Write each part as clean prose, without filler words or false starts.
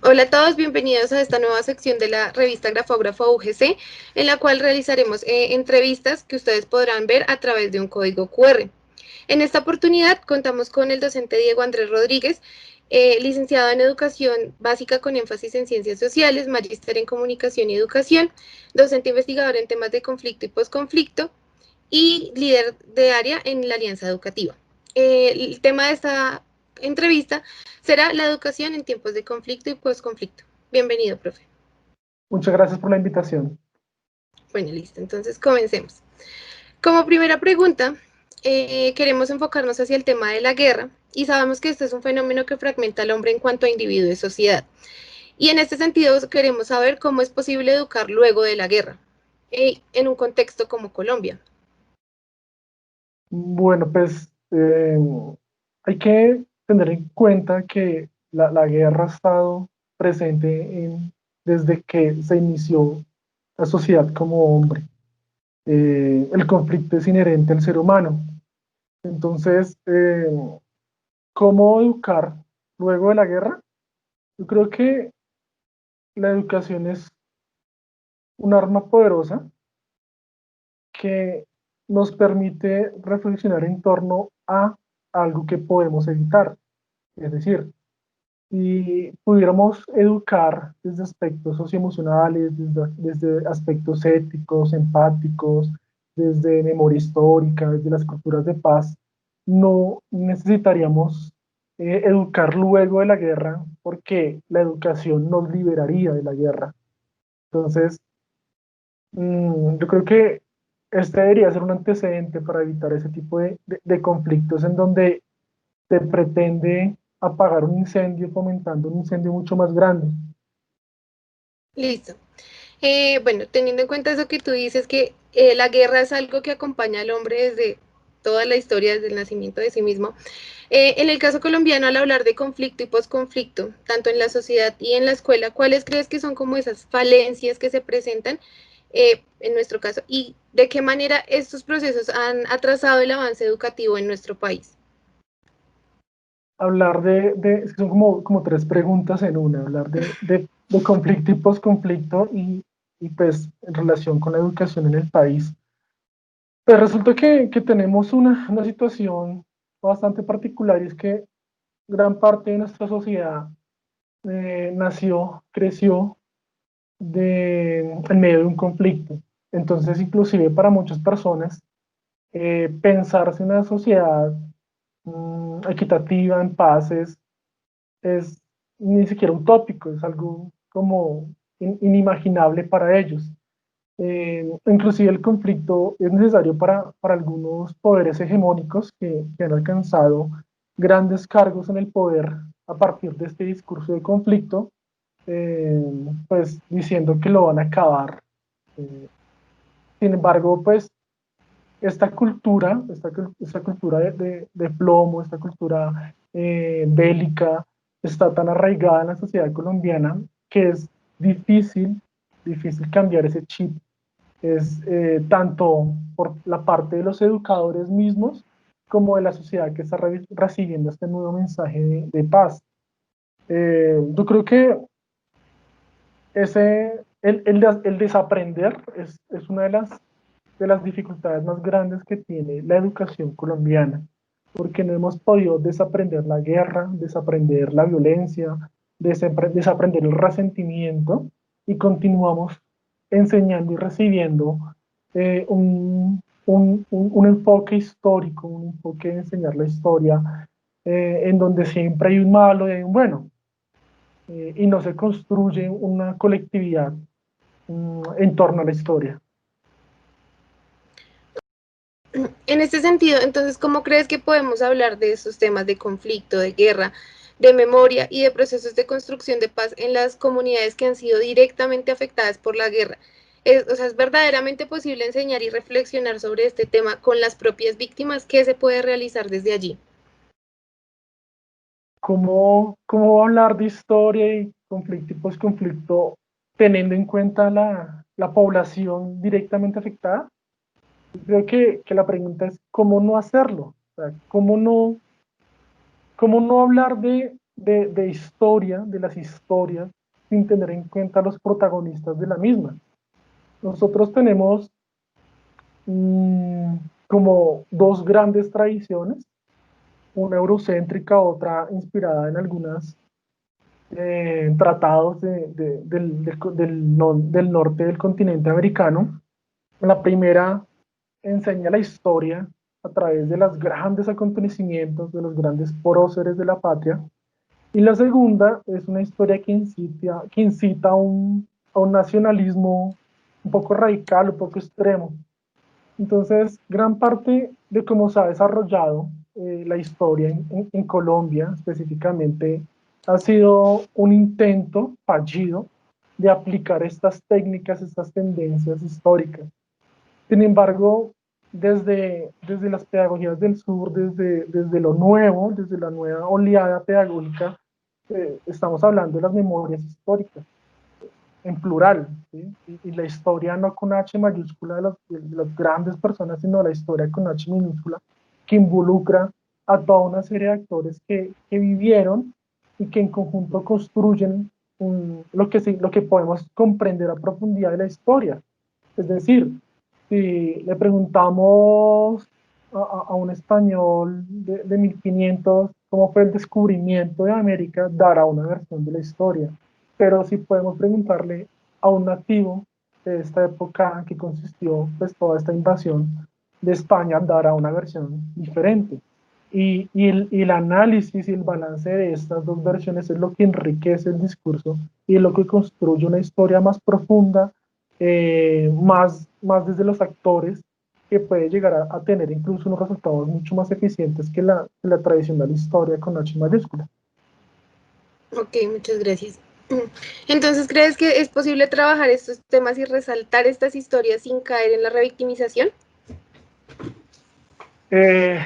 Hola a todos, bienvenidos a esta nueva sección de la revista Grafógrafo UGC, en la cual realizaremos entrevistas que ustedes podrán ver a través de un código QR. En esta oportunidad contamos con el docente Diego Andrés Rodríguez, licenciado en Educación Básica con énfasis en Ciencias Sociales, magíster en Comunicación y Educación, docente investigador en temas de conflicto y posconflicto y líder de área en la Alianza Educativa. El tema de esta entrevista será la educación en tiempos de conflicto y posconflicto. Bienvenido, profe. Muchas gracias por la invitación. Bueno, listo, entonces comencemos. Como primera pregunta, queremos enfocarnos hacia el tema de la guerra y sabemos que este es un fenómeno que fragmenta al hombre en cuanto a individuo y sociedad. Y en este sentido queremos saber cómo es posible educar luego de la guerra, en un contexto como Colombia. Bueno, pues hay que tener en cuenta que la guerra ha estado presente desde que se inició la sociedad como hombre. El conflicto es inherente al ser humano. Entonces, ¿cómo educar luego de la guerra? Yo creo que la educación es un arma poderosa que nos permite reflexionar en torno a algo que podemos evitar. Es decir, si pudiéramos educar desde aspectos socioemocionales, desde aspectos éticos, empáticos, desde memoria histórica, desde las culturas de paz, no necesitaríamos educar luego de la guerra porque la educación nos liberaría de la guerra. Entonces, yo creo que este debería ser un antecedente para evitar ese tipo de conflictos en donde se pretende apagar un incendio fomentando un incendio mucho más grande. Listo. Bueno, teniendo en cuenta eso que tú dices, que la guerra es algo que acompaña al hombre desde toda la historia, desde el nacimiento de sí mismo. En el caso colombiano, al hablar de conflicto y posconflicto, tanto en la sociedad y en la escuela, ¿cuáles crees que son como esas falencias que se presentan en nuestro caso? ¿Y de qué manera estos procesos han atrasado el avance educativo en nuestro país? Hablar es que son como tres preguntas en una, hablar de conflicto y posconflicto y pues en relación con la educación en el país. Pues resulta que tenemos una situación bastante particular y es que gran parte de nuestra sociedad nació, creció en medio de un conflicto. Entonces, inclusive para muchas personas, pensarse en una sociedad equitativa, en paz, es ni siquiera utópico, es algo como inimaginable para ellos. Inclusive el conflicto es necesario para algunos poderes hegemónicos que han alcanzado grandes cargos en el poder a partir de este discurso de conflicto, eh, pues diciendo que lo van a acabar. Eh, Sin embargo, pues esta cultura de plomo, esta cultura bélica, está tan arraigada en la sociedad colombiana que es difícil, difícil cambiar ese chip. Es tanto por la parte de los educadores mismos como de la sociedad que está recibiendo este nuevo mensaje de paz. Yo creo que el desaprender es una de las dificultades más grandes que tiene la educación colombiana, porque no hemos podido desaprender la guerra, desaprender la violencia, desaprender el resentimiento y continuamos enseñando y recibiendo un enfoque histórico, un enfoque de enseñar la historia, en donde siempre hay un malo y hay un bueno, y no se construye una colectividad en torno a la historia. En este sentido, entonces, ¿cómo crees que podemos hablar de estos temas de conflicto, de guerra, de memoria y de procesos de construcción de paz en las comunidades que han sido directamente afectadas por la guerra? O sea, ¿es verdaderamente posible enseñar y reflexionar sobre este tema con las propias víctimas? ¿Qué se puede realizar desde allí? ¿Cómo hablar de historia y conflicto y posconflicto teniendo en cuenta la población directamente afectada? Creo que la pregunta es cómo no hacerlo, o sea, cómo no hablar de historia, de las historias, sin tener en cuenta a los protagonistas de la misma. Nosotros tenemos como dos grandes tradiciones, una eurocéntrica, otra inspirada en algunos tratados del norte del continente americano. La primera enseña la historia a través de los grandes acontecimientos, de los grandes próceres de la patria, y la segunda es una historia que incita a un nacionalismo un poco radical, un poco extremo. Entonces, gran parte de cómo se ha desarrollado la historia en Colombia específicamente ha sido un intento fallido de aplicar estas técnicas, estas tendencias históricas. Sin embargo, desde las pedagogías del sur, desde lo nuevo, desde la nueva oleada pedagógica, estamos hablando de las memorias históricas en plural, ¿sí? Y la historia no con H mayúscula de las grandes personas, sino la historia con H minúscula, que involucra a toda una serie de actores que vivieron y que en conjunto construyen lo que podemos comprender a profundidad de la historia. Es decir, si le preguntamos a un español de 1500 cómo fue el descubrimiento de América, dará una versión de la historia. Pero si podemos preguntarle a un nativo de esta época en que consistió pues, toda esta invasión de España, dará una versión diferente. Y el análisis y el balance de estas dos versiones es lo que enriquece el discurso y es lo que construye una historia más profunda, más desde los actores, que puede llegar a tener incluso unos resultados mucho más eficientes que la tradicional historia con H mayúscula. Ok, muchas gracias. Entonces, ¿crees que es posible trabajar estos temas y resaltar estas historias sin caer en la revictimización? Eh,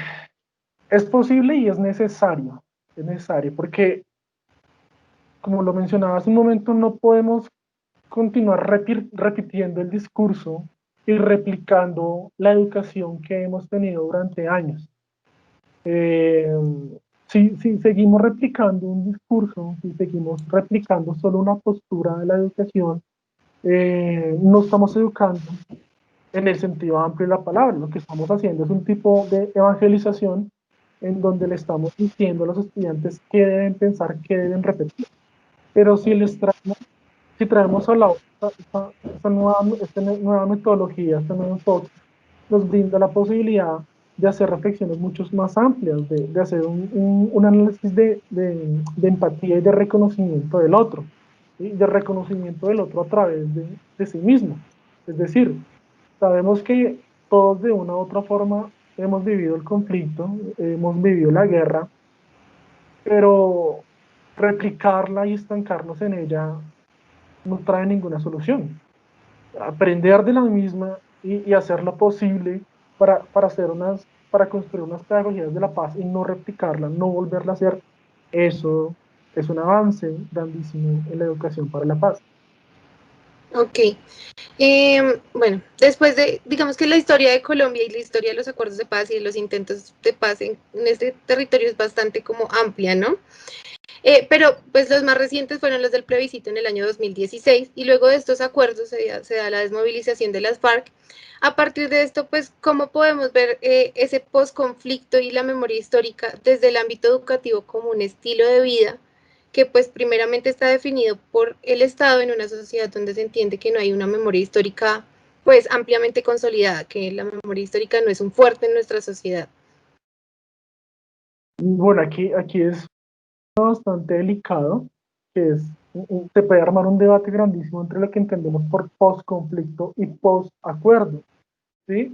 es posible y es necesario porque, como lo mencionaba hace un momento, no podemos continuar repitiendo el discurso y replicando la educación que hemos tenido durante años. Eh, si seguimos replicando un discurso, si seguimos replicando solo una postura de la educación, no estamos educando en el sentido amplio de la palabra. Lo que estamos haciendo es un tipo de evangelización en donde le estamos diciendo a los estudiantes qué deben pensar, qué deben repetir. Pero si traemos a esta nueva metodología, este nuevo enfoque, nos brinda la posibilidad de hacer reflexiones mucho más amplias, de hacer un análisis de empatía y de reconocimiento del otro, ¿sí? De reconocimiento del otro a través de sí mismo. Es decir, sabemos que todos de una u otra forma hemos vivido el conflicto, hemos vivido la guerra, pero replicarla y estancarnos en ella no trae ninguna solución. Aprender de la misma y hacer lo posible para construir unas pedagogías de la paz y no replicarla, no volverla a hacer, eso es un avance grandísimo en la educación para la paz. Ok. Bueno, después de, digamos que la historia de Colombia y la historia de los acuerdos de paz y de los intentos de paz en este territorio es bastante como amplia, ¿no? Pero pues los más recientes fueron los del plebiscito en el año 2016 y luego de estos acuerdos se da la desmovilización de las FARC. A partir de esto, pues, ¿cómo podemos ver ese posconflicto y la memoria histórica desde el ámbito educativo como un estilo de vida que pues primeramente está definido por el Estado en una sociedad donde se entiende que no hay una memoria histórica pues ampliamente consolidada, que la memoria histórica no es un fuerte en nuestra sociedad? Bueno, aquí es bastante delicado, que es, se puede armar un debate grandísimo entre lo que entendemos por post-conflicto y post-acuerdo, ¿sí?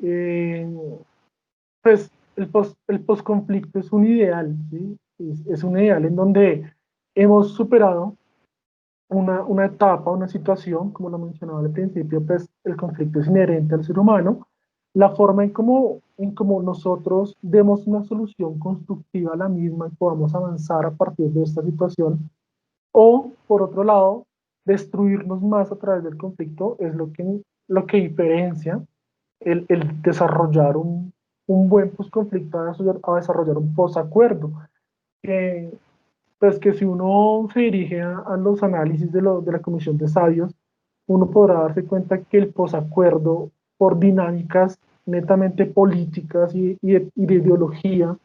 Pues el post-conflicto es un ideal, ¿sí? Es un ideal en donde hemos superado una etapa, una situación, como lo mencionaba al principio, pues el conflicto es inherente al ser humano. La forma en cómo nosotros demos una solución constructiva a la misma y podamos avanzar a partir de esta situación, o por otro lado, destruirnos más a través del conflicto es lo que diferencia el desarrollar un buen postconflicto a desarrollar un posacuerdo. pues que si uno se dirige a los análisis de la Comisión de Sabios, uno podrá darse cuenta que el posacuerdo, por dinámicas netamente políticas y de ideología,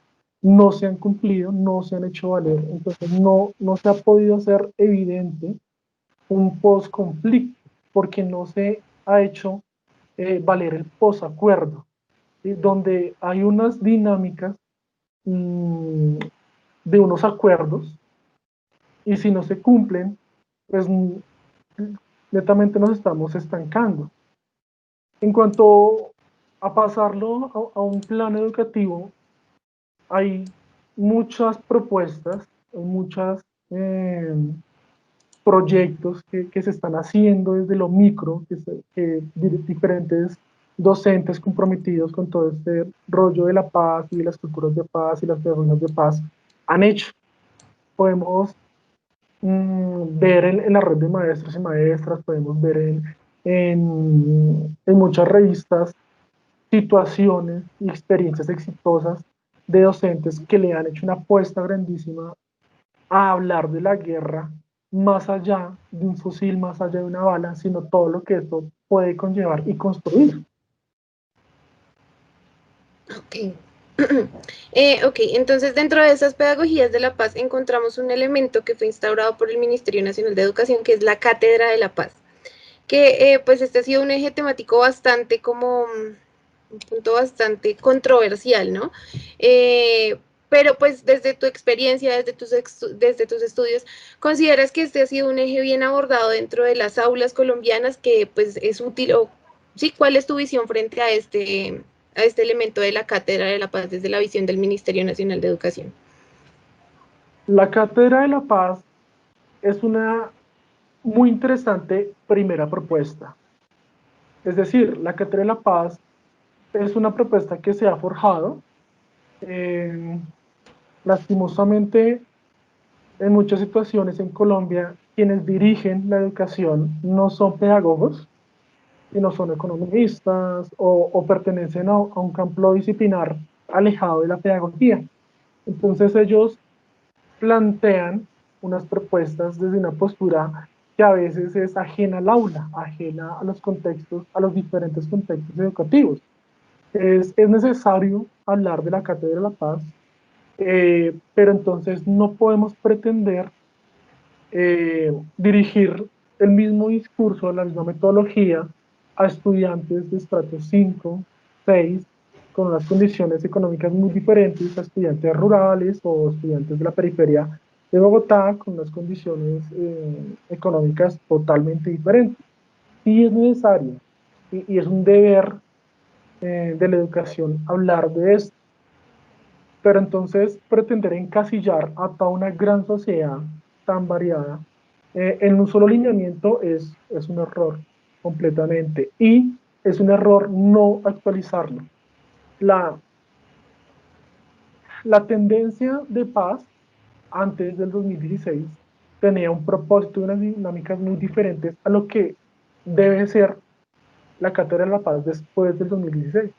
no se han cumplido, no se han hecho valer. Entonces no se ha podido hacer evidente un posconflicto, porque no se ha hecho valer el posacuerdo, ¿sí? Donde hay unas dinámicas de unos acuerdos, y si no se cumplen, pues netamente nos estamos estancando. En cuanto a pasarlo a un plan educativo, hay muchas propuestas, hay muchos proyectos que se están haciendo desde lo micro, que diferentes docentes comprometidos con todo este rollo de la paz y de las culturas de paz y las personas de paz han hecho. Podemos ver en la red de maestros y maestras, podemos ver en muchas revistas situaciones y experiencias exitosas de docentes que le han hecho una apuesta grandísima a hablar de la guerra más allá de un fusil, más allá de una bala, sino todo lo que esto puede conllevar y construir. Ok. Ok, entonces dentro de esas pedagogías de la paz encontramos un elemento que fue instaurado por el Ministerio Nacional de Educación, que es la Cátedra de la Paz, que pues este ha sido un eje temático bastante como un punto bastante controversial, ¿no? Pero pues desde tu experiencia, desde tus estudios, ¿consideras que este ha sido un eje bien abordado dentro de las aulas colombianas que pues es útil o sí, cuál es tu visión frente a este elemento de la Cátedra de la Paz desde la visión del Ministerio Nacional de Educación? La Cátedra de la Paz es una muy interesante primera propuesta. Es decir, la Cátedra de la Paz es una propuesta que se ha forjado. eh, Lastimosamente, en muchas situaciones en Colombia, quienes dirigen la educación no son pedagogos, sino son economistas o pertenecen a un campo disciplinar alejado de la pedagogía. Entonces ellos plantean unas propuestas desde una postura que a veces es ajena al aula, ajena a los contextos, a los diferentes contextos educativos. Es necesario hablar de la Cátedra de la Paz, pero entonces no podemos pretender dirigir el mismo discurso, la misma metodología a estudiantes de estrato 5, 6, con unas condiciones económicas muy diferentes a estudiantes rurales o estudiantes de la periferia de Bogotá con unas condiciones económicas totalmente diferentes. Sí es necesario y es un deber de la educación hablar de esto, pero entonces pretender encasillar a toda una gran sociedad tan variada en un solo lineamiento es un error completamente. Y es un error no actualizarlo. La, la tendencia de paz antes del 2016 tenía un propósito y unas dinámicas muy diferentes a lo que debe ser la Cátedra de la Paz después del 2016.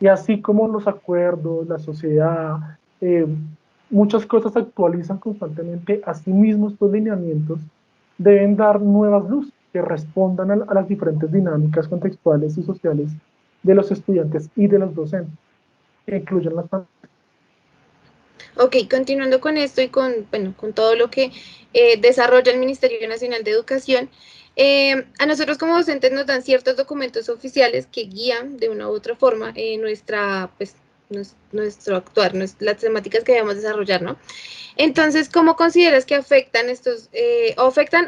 Y así como los acuerdos, la sociedad, muchas cosas se actualizan constantemente, asimismo estos lineamientos deben dar nuevas luces que respondan a las diferentes dinámicas contextuales y sociales de los estudiantes y de los docentes, que incluyan las familias. Ok, continuando con esto y con, bueno, con todo lo que desarrolla el Ministerio Nacional de Educación, a nosotros como docentes nos dan ciertos documentos oficiales que guían de una u otra forma pues, nuestro actuar, las temáticas que debemos desarrollar, ¿no? Entonces, ¿cómo consideras que afectan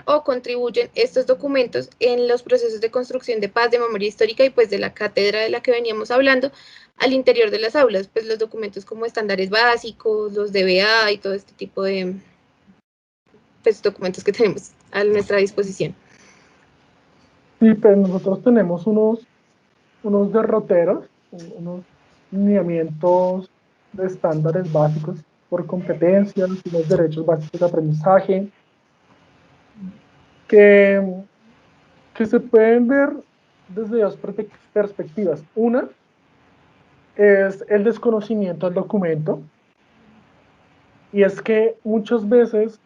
o contribuyen estos documentos en los procesos de construcción de paz, de memoria histórica y pues de la cátedra de la que veníamos hablando al interior de las aulas? Pues los documentos como estándares básicos, los DBA y todo este tipo de pues, documentos que tenemos a nuestra disposición. Sí, pero nosotros tenemos unos derroteros, unos lineamientos de estándares básicos por competencias, unos derechos básicos de aprendizaje, que, que se pueden ver desde dos perspectivas. Una es el desconocimiento del documento, y es que muchas veces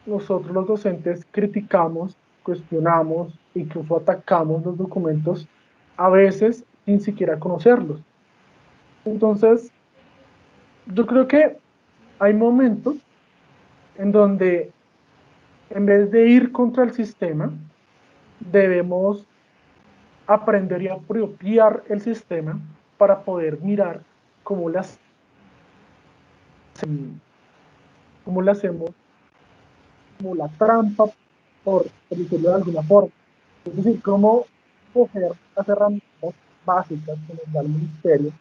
nosotros los docentes criticamos, cuestionamos, incluso atacamos los documentos, a veces sin siquiera conocerlos. Entonces, yo creo que hay momentos en donde en vez de ir contra el sistema, debemos aprender y apropiar el sistema para poder mirar cómo las, cómo le hacemos como la trampa, por decirlo de alguna forma. Es decir, cómo coger las herramientas básicas que nos da el ministerio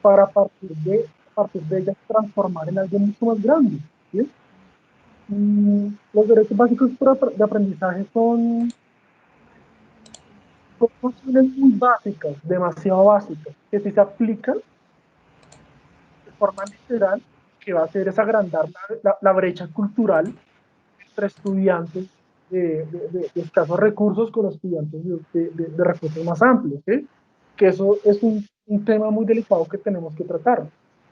para a partir de ellas transformar en algo mucho más grande. ¿Sí? Los derechos básicos de aprendizaje son nociones muy básicas, demasiado básicas, que si se aplican de forma literal, que va a hacer es agrandar la brecha cultural entre estudiantes de escasos recursos con estudiantes de recursos más amplios, ¿sí? Que eso es un tema muy delicado que tenemos que tratar.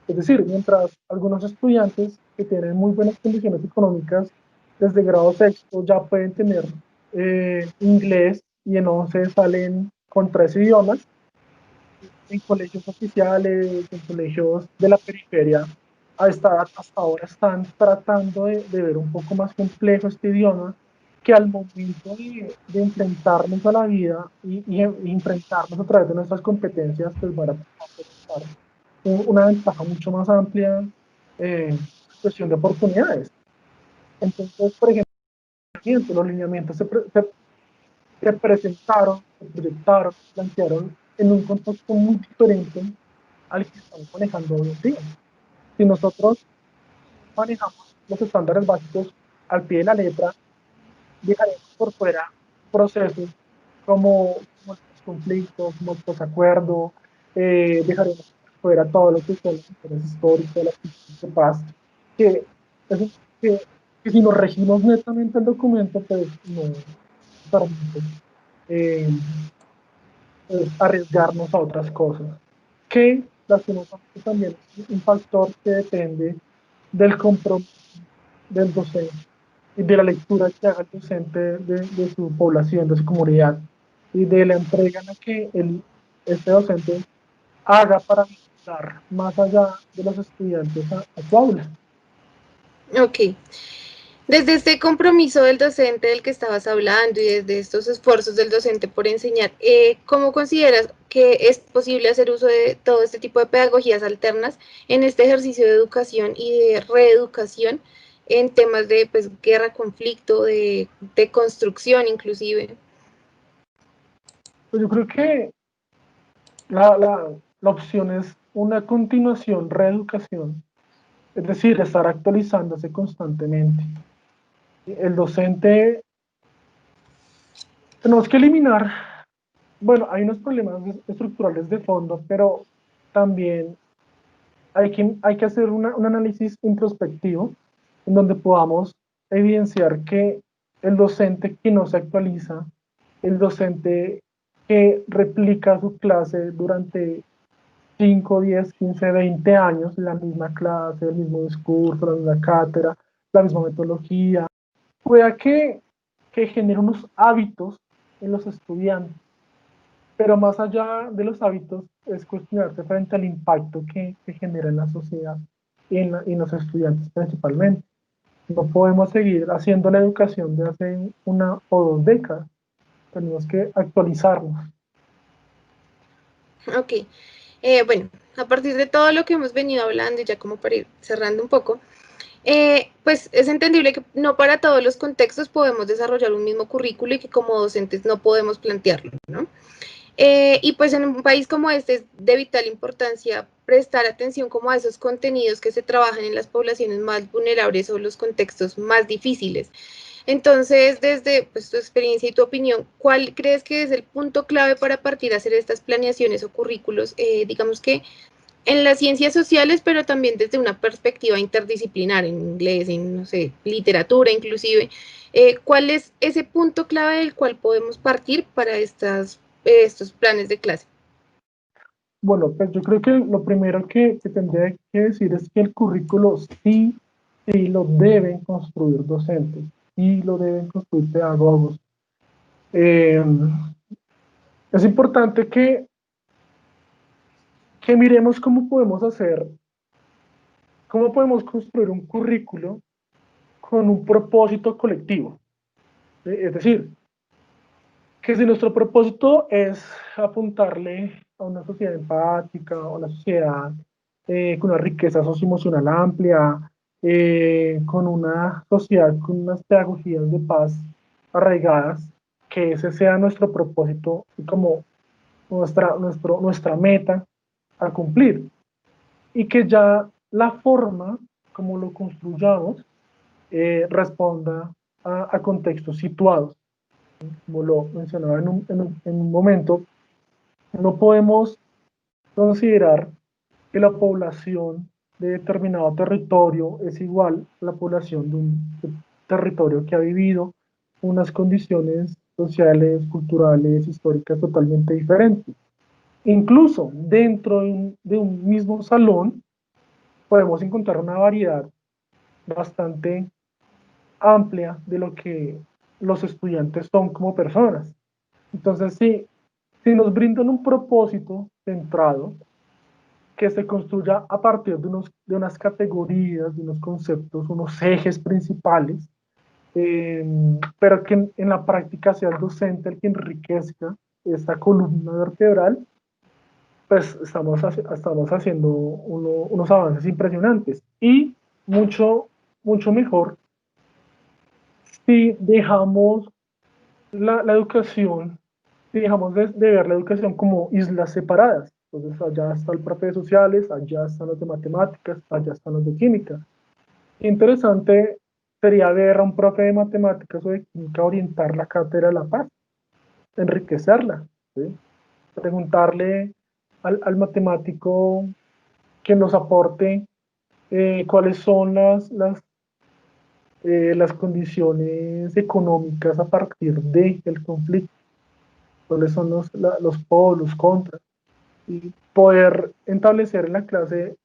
Es decir, mientras algunos estudiantes que tienen muy buenas condiciones económicas desde grado sexto ya pueden tener inglés y en 11 salen con 3 idiomas, en colegios oficiales, en colegios de la periferia, hasta ahora están tratando de ver un poco más complejo este idioma, que al momento de enfrentarnos a la vida y enfrentarnos a través de nuestras competencias, pues van a presentar una ventaja mucho más amplia en cuestión de oportunidades. Entonces, por ejemplo, los lineamientos se presentaron, se proyectaron, se plantearon en un contexto muy diferente al que estamos manejando hoy en día. Si nosotros manejamos los estándares básicos al pie de la letra, dejaremos por fuera procesos como el conflicto, como el posacuerdo, dejaremos por fuera todo lo que son las historias históricas, las cuestiones de paz, que, es, que, que si nos regimos netamente el documento, pues no permite eh, arriesgarnos a otras cosas, que lastimosamente también es un factor que depende del compromiso del docente y de la lectura que haga el docente de su población, de su comunidad, y de la entrega en la que este docente haga para vincular más allá de los estudiantes a su aula. Ok. Desde este compromiso del docente del que estabas hablando y desde estos esfuerzos del docente por enseñar, ¿cómo consideras que es posible hacer uso de todo este tipo de pedagogías alternas en este ejercicio de educación y de reeducación en temas de pues, guerra, conflicto, de construcción inclusive? Pues yo creo que la opción es una continuación, reeducación, es decir, estar actualizándose constantemente. El docente, tenemos que eliminar, bueno, hay unos problemas estructurales de fondo, pero también hay que hacer un análisis introspectivo en donde podamos evidenciar que el docente que no se actualiza, el docente que replica su clase durante 5, 10, 15, 20 años, la misma clase, el mismo discurso, la misma cátedra, la misma metodología, pueda que genere unos hábitos en los estudiantes, pero más allá de los hábitos es cuestionarse frente al impacto que genera en la sociedad y en los estudiantes principalmente. No podemos seguir haciendo la educación de hace 1 o 2 décadas, tenemos que actualizarnos. Ok. Bueno, a partir de todo lo que hemos venido hablando y ya como para ir cerrando un poco, pues es entendible que no para todos los contextos podemos desarrollar un mismo currículo y que como docentes no podemos plantearlo, ¿no? Y pues en un país como este es de vital importancia prestar atención como a esos contenidos que se trabajan en las poblaciones más vulnerables o los contextos más difíciles. Entonces, desde pues, tu experiencia y tu opinión, ¿cuál crees que es el punto clave para partir a hacer estas planeaciones o currículos, digamos que en las ciencias sociales, pero también desde una perspectiva interdisciplinar, en inglés, en, no sé, literatura inclusive? ¿Cuál es ese punto clave del cual podemos partir para estos planes de clase? Bueno, pues yo creo que lo primero que tendría que decir es que el currículo sí lo deben construir docentes. y lo deben construir pedagogos. Es importante que miremos cómo podemos construir un currículo con un propósito colectivo. Es decir, que si nuestro propósito es apuntarle a una sociedad empática, a una sociedad con una riqueza socioemocional amplia, con una sociedad con unas pedagogías de paz arraigadas, que ese sea nuestro propósito y como nuestra meta a cumplir. Y que ya la forma como lo construyamos responda a contextos situados. Como lo mencionaba en un momento, no podemos considerar que la población de determinado territorio es igual a la población de un territorio que ha vivido unas condiciones sociales, culturales, históricas totalmente diferentes. Incluso dentro de un mismo salón podemos encontrar una variedad bastante amplia de lo que los estudiantes son como personas. Entonces, si nos brindan un propósito centrado que se construya a partir de unas categorías, de unos conceptos, unos ejes principales, pero que en la práctica sea el docente el que enriquezca esta columna vertebral, pues estamos haciendo unos avances impresionantes y mucho mejor si dejamos la educación, si dejamos de ver la educación como islas separadas. Entonces allá está el profe de sociales, allá están los de matemáticas, allá están los de química. Interesante sería ver a un profe de matemáticas o de química orientar la cátedra de la paz, enriquecerla, ¿sí? Preguntarle al matemático que nos aporte cuáles son las condiciones económicas a partir del conflicto, cuáles son los polos, los contras, y poder establecer en la clase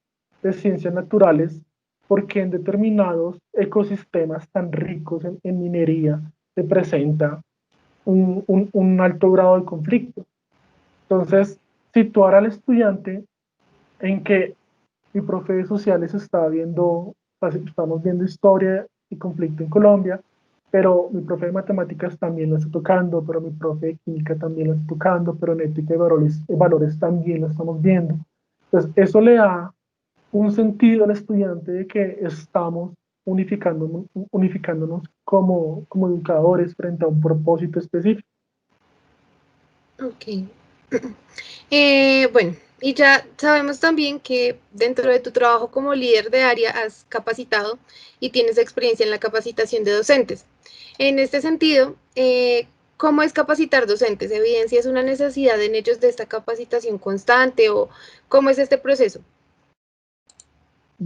de ciencias naturales porque en determinados ecosistemas tan ricos en minería se presenta un alto grado de conflicto. Entonces, situar al estudiante en que mi profe de sociales estamos viendo historia y conflicto en Colombia, pero mi profe de matemáticas también lo está tocando, pero mi profe de química también lo está tocando, pero en ética y valores también lo estamos viendo. Entonces, eso le da un sentido al estudiante de que estamos unificándonos como educadores frente a un propósito específico. Ok. Bueno, y ya sabemos también que dentro de tu trabajo como líder de área has capacitado y tienes experiencia en la capacitación de docentes. En este sentido, ¿cómo es capacitar docentes? ¿Evidencias una necesidad en ellos de esta capacitación constante o cómo es este proceso?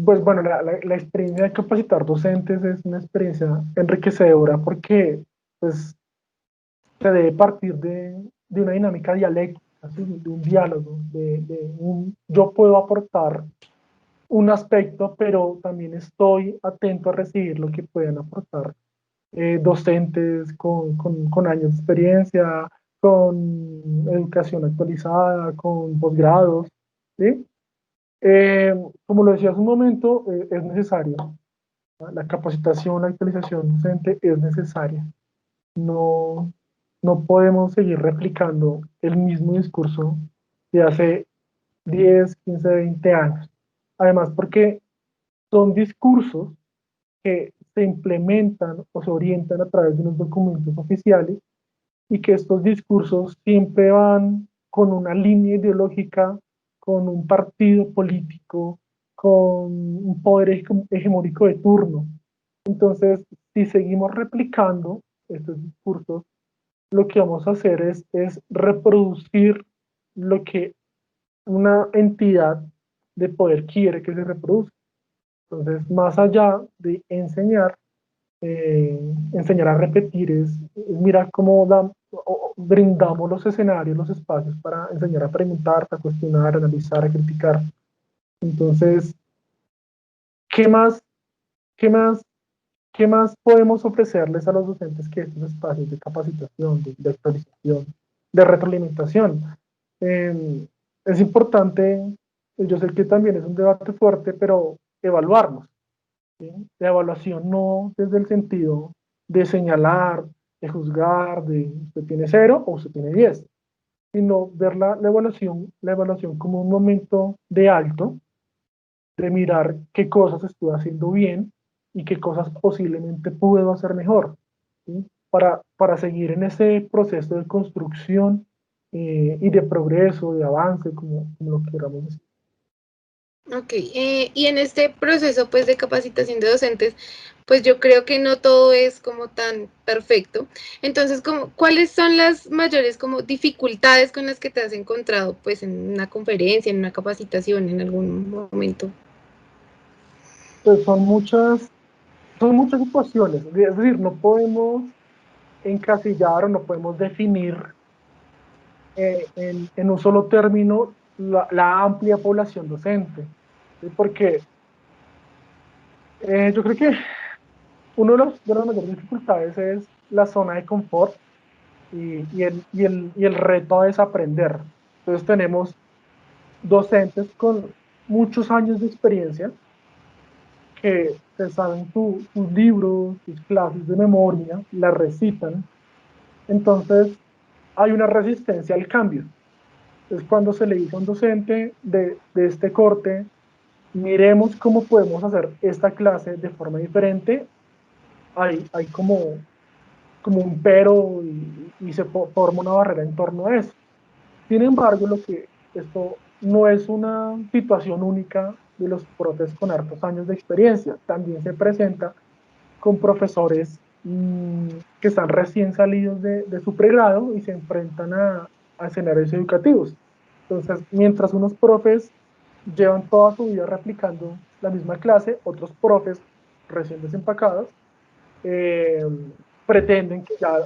Pues bueno, la experiencia de capacitar docentes es una experiencia enriquecedora porque pues, se debe partir de una dinámica dialéctica, ¿sí? De un diálogo, yo puedo aportar un aspecto, pero también estoy atento a recibir lo que pueden aportar docentes con años de experiencia, con educación actualizada, con posgrados, ¿sí? Como lo decía hace un momento, es necesario. La capacitación, la actualización docente es necesaria. No, no podemos seguir replicando el mismo discurso de hace 10, 15, 20 años. Además, porque son discursos que se implementan o se orientan a través de unos documentos oficiales y que estos discursos siempre van con una línea ideológica, con un partido político, con un poder hegemónico de turno. Entonces, si seguimos replicando estos discursos, lo que vamos a hacer es reproducir lo que una entidad de poder quiere que se reproduzca. Entonces, más allá de enseñar a repetir es mirar cómo brindamos los escenarios, los espacios para enseñar a preguntar, a cuestionar, a analizar, a criticar. Entonces, ¿qué más, qué más ¿qué más podemos ofrecerles a los docentes que estos espacios de capacitación, de actualización, de retroalimentación? Es importante, yo sé que también es un debate fuerte, pero evaluarnos, ¿sí? La evaluación no desde el sentido de señalar, de juzgar, de usted tiene 0 o usted tiene 10, sino ver la evaluación como un momento de alto, de mirar qué cosas estoy haciendo bien y qué cosas posiblemente puedo hacer mejor, ¿sí? Para seguir en ese proceso de construcción y de progreso, de avance, como lo queramos decir. Ok, y en este proceso pues de capacitación de docentes, pues yo creo que no todo es como tan perfecto. Entonces, como, ¿cuáles son las mayores como dificultades con las que te has encontrado pues en una conferencia, en una capacitación, en algún momento? Pues son muchas situaciones, es decir, no podemos encasillar o no podemos definir en un solo término la amplia población docente, ¿sí? Porque yo creo que uno de las mayores dificultades es la zona de confort y el reto a desaprender. Entonces tenemos docentes con muchos años de experiencia que se saben sus libros, sus clases de memoria, las recitan. Entonces hay una resistencia al cambio. Es cuando se le dice a un docente de este corte, miremos cómo podemos hacer esta clase de forma diferente, hay como un pero y se forma una barrera en torno a eso. Sin embargo, esto no es una situación única de los profes con hartos años de experiencia, también se presenta con profesores que están recién salidos de su pregrado y se enfrentan a escenarios educativos. Entonces, mientras unos profes llevan toda su vida replicando la misma clase, otros profes recién desempacados eh, pretenden que ya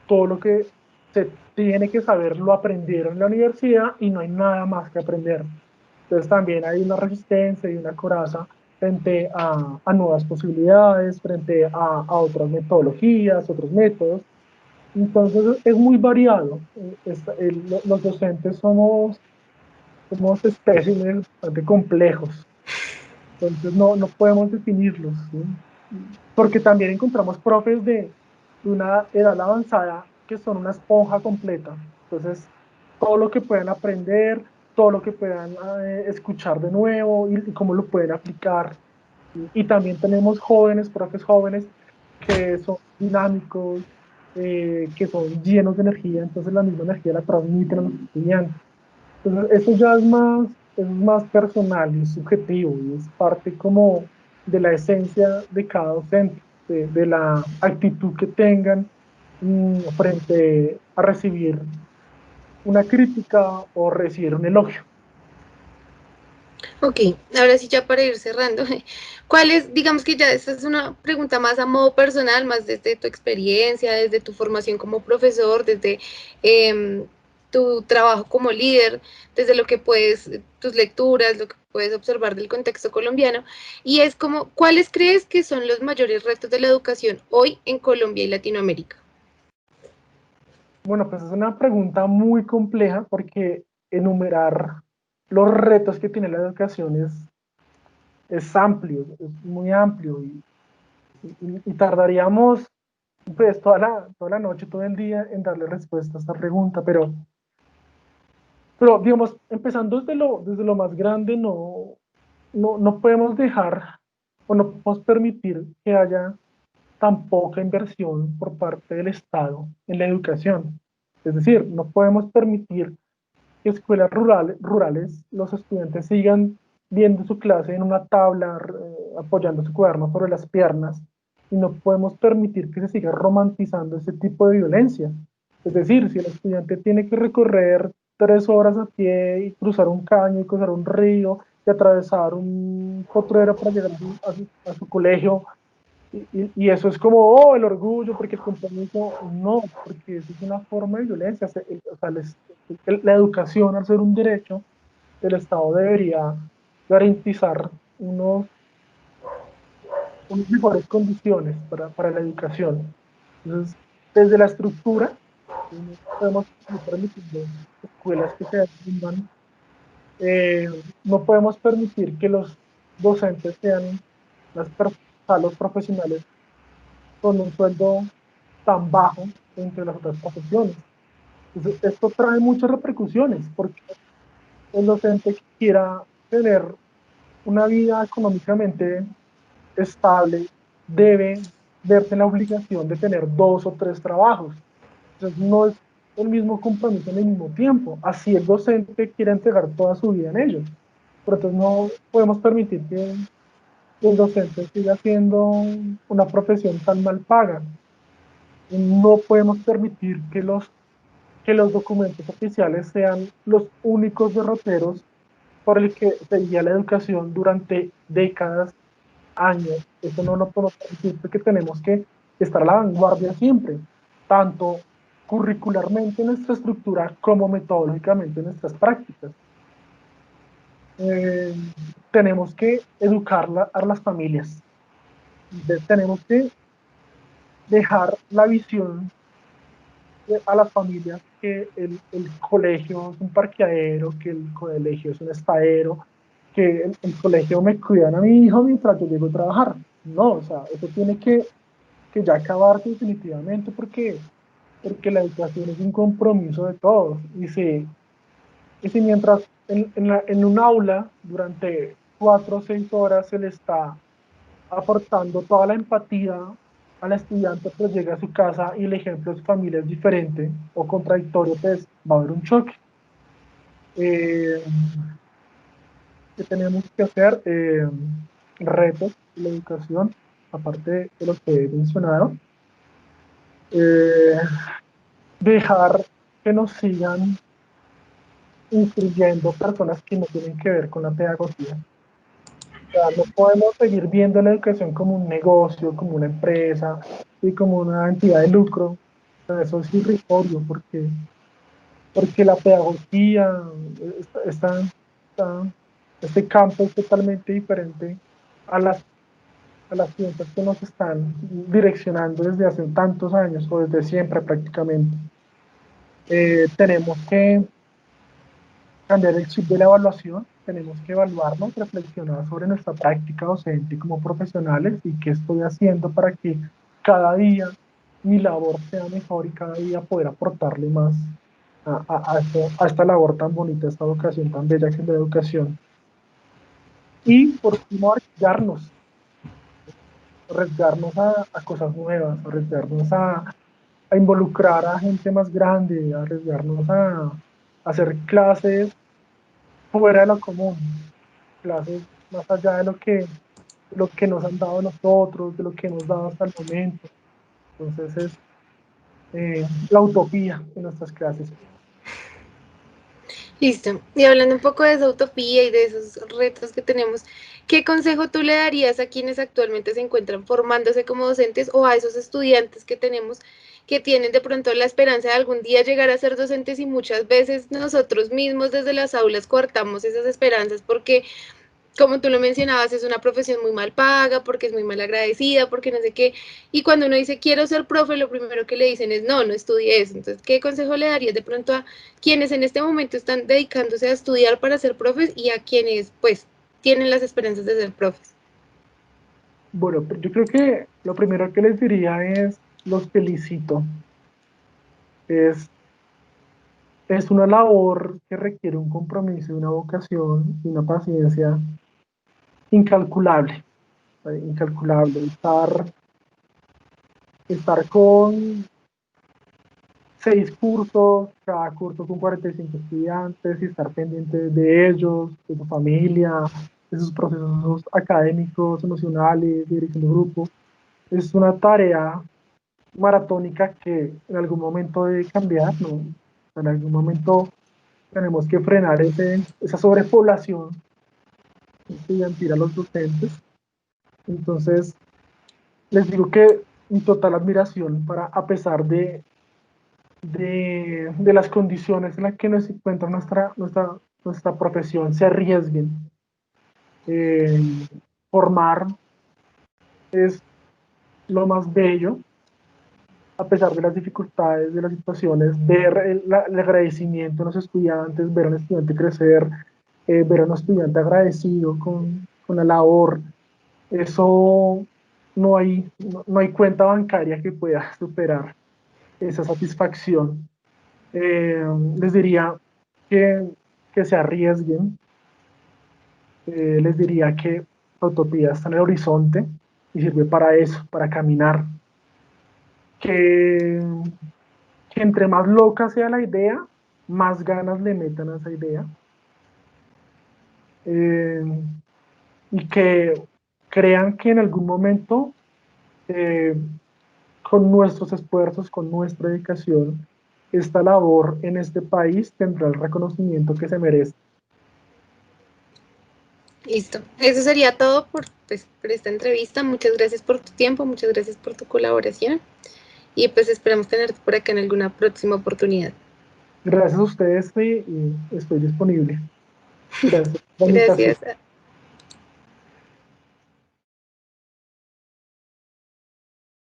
todo lo que se tiene que saber lo aprendieron en la universidad y no hay nada más que aprender. Entonces también hay una resistencia y una coraza frente a nuevas posibilidades, frente a otras metodologías, otros métodos. Entonces es muy variado. Los docentes somos espécimes bastante complejos. Entonces no podemos definirlos, ¿sí? Porque también encontramos profes de una edad avanzada que son una esponja completa. Entonces, todo lo que puedan aprender, todo lo que puedan escuchar de nuevo y cómo lo pueden aplicar. Y también tenemos jóvenes, profes jóvenes, que son dinámicos, que son llenos de energía, entonces la misma energía la transmiten a los estudiantes. Entonces, eso ya es más personal y subjetivo y es parte como de la esencia de cada docente, de la actitud que tengan frente a recibir una crítica o recibir un elogio. Ok, ahora sí ya para ir cerrando, ¿cuál es, digamos que ya esta es una pregunta más a modo personal, más desde tu experiencia, desde tu formación como profesor, desde tu trabajo como líder, desde lo que puedes, tus lecturas, lo que puedes observar del contexto colombiano, y es como, ¿cuáles crees que son los mayores retos de la educación hoy en Colombia y Latinoamérica? Bueno, pues es una pregunta muy compleja porque enumerar los retos que tiene la educación es amplio, es muy amplio y tardaríamos pues toda la noche, todo el día en darle respuesta a esta pregunta, pero digamos, empezando desde lo más grande, no podemos dejar o no podemos permitir que haya tan poca inversión por parte del Estado en la educación. Es decir, no podemos permitir que escuelas rurales los estudiantes sigan viendo su clase en una tabla, apoyando su cuaderno sobre las piernas, y no podemos permitir que se siga romantizando ese tipo de violencia. Es decir, si el estudiante tiene que recorrer 3 horas a pie y cruzar un caño y cruzar un río y atravesar un potrero para llegar a su colegio, y eso es como, oh, el orgullo, porque el compromiso, no, porque eso es una forma de violencia. O sea, la educación, al ser un derecho, el Estado debería garantizar unas mejores condiciones para la educación. Entonces, desde la estructura, no podemos seguir permitiendo escuelas que se derrumban, eh, no podemos permitir que los docentes sean los profesionales con un sueldo tan bajo entre las otras profesiones. Entonces, esto trae muchas repercusiones, porque el docente que quiera tener una vida económicamente estable debe verse en la obligación de tener dos o tres trabajos. Entonces, no es el mismo compromiso en el mismo tiempo. Así el docente quiere entregar toda su vida en ello. Pero entonces no podemos permitir que el docente siga siendo una profesión tan mal paga. No podemos permitir que los documentos oficiales sean los únicos derroteros por el que se guía la educación durante décadas, años. Eso no lo podemos permitir porque tenemos que estar a la vanguardia siempre, tanto curricularmente en nuestra estructura como metodológicamente en nuestras prácticas. Eh, Tenemos que educar a las familias. Entonces, tenemos que dejar la visión a las familias que el colegio es un parqueadero, que el colegio es un estadero, que el colegio me cuidan a mi hijo mientras yo llego a trabajar. No, o sea, eso tiene que ya acabarse definitivamente porque la educación es un compromiso de todos. Y si mientras en un aula durante 4 o 6 horas se le está aportando toda la empatía al estudiante, pues llega a su casa y el ejemplo de su familia es diferente o contradictorio, pues va a haber un choque. Eh, ¿Qué tenemos que hacer? Retos de la educación, aparte de los que he mencionado. Eh, Dejar que nos sigan instruyendo personas que no tienen que ver con la pedagogía. O sea, no podemos seguir viendo la educación como un negocio, como una empresa y como una entidad de lucro. O sea, eso es irrisorio porque la pedagogía, está, está- está- este campo es totalmente diferente a a las ciencias que nos están direccionando desde hace tantos años o desde siempre prácticamente. Tenemos que cambiar el chip de la evaluación, tenemos que evaluarnos, reflexionar sobre nuestra práctica docente como profesionales y qué estoy haciendo para que cada día mi labor sea mejor y cada día poder aportarle más a esta labor tan bonita, a esta vocación tan bella que es la educación. Y por último, arriesgarnos a cosas nuevas, arriesgarnos a involucrar a gente más grande, arriesgarnos a hacer clases fuera de lo común, clases más allá de lo que nos han dado nosotros, de lo que hemos dado hasta el momento. Entonces es la utopía de nuestras clases. Listo. Y hablando un poco de esa utopía y de esos retos que tenemos, ¿qué consejo tú le darías a quienes actualmente se encuentran formándose como docentes o a esos estudiantes que tenemos que tienen de pronto la esperanza de algún día llegar a ser docentes y muchas veces nosotros mismos desde las aulas coartamos esas esperanzas porque como tú lo mencionabas, es una profesión muy mal paga, porque es muy mal agradecida, porque no sé qué. Y cuando uno dice quiero ser profe, lo primero que le dicen es no, no estudie eso. Entonces, ¿qué consejo le darías de pronto a quienes en este momento están dedicándose a estudiar para ser profes y a quienes pues tienen las esperanzas de ser profes? Bueno, pues yo creo que lo primero que les diría es, los felicito. Es, es una labor que requiere un compromiso, una vocación y una paciencia incalculable, incalculable. Estar con 6 cursos, cada curso con 45 estudiantes y estar pendiente de ellos, de su familia, de sus procesos académicos, emocionales, de dirección de grupo. Es una tarea maratónica que en algún momento debe cambiar, ¿no? En algún momento tenemos que frenar esa sobrepoblación estudiantil a los docentes. Entonces, les digo que mi total admiración para, a pesar de las condiciones en las que nos encuentra nuestra profesión, se arriesguen, eh, formar es lo más bello, a pesar de las dificultades, de las situaciones, ver el agradecimiento de los estudiantes, ver a un estudiante crecer, ver a un estudiante agradecido con la labor. Eso no hay cuenta bancaria que pueda superar esa satisfacción. Les diría que, que se arriesguen, les diría que la utopía está en el horizonte y sirve para eso, para caminar. Que, que entre más loca sea la idea, más ganas le metan a esa idea. Eh, y que crean que en algún momento, eh, con nuestros esfuerzos, con nuestra dedicación, esta labor en este país tendrá el reconocimiento que se merece. Listo. Eso sería todo pues, por esta entrevista. Muchas gracias por tu tiempo, muchas gracias por tu colaboración y pues esperamos tenerte por acá en alguna próxima oportunidad. Gracias a ustedes y estoy disponible. Gracias por la invitación. Gracias.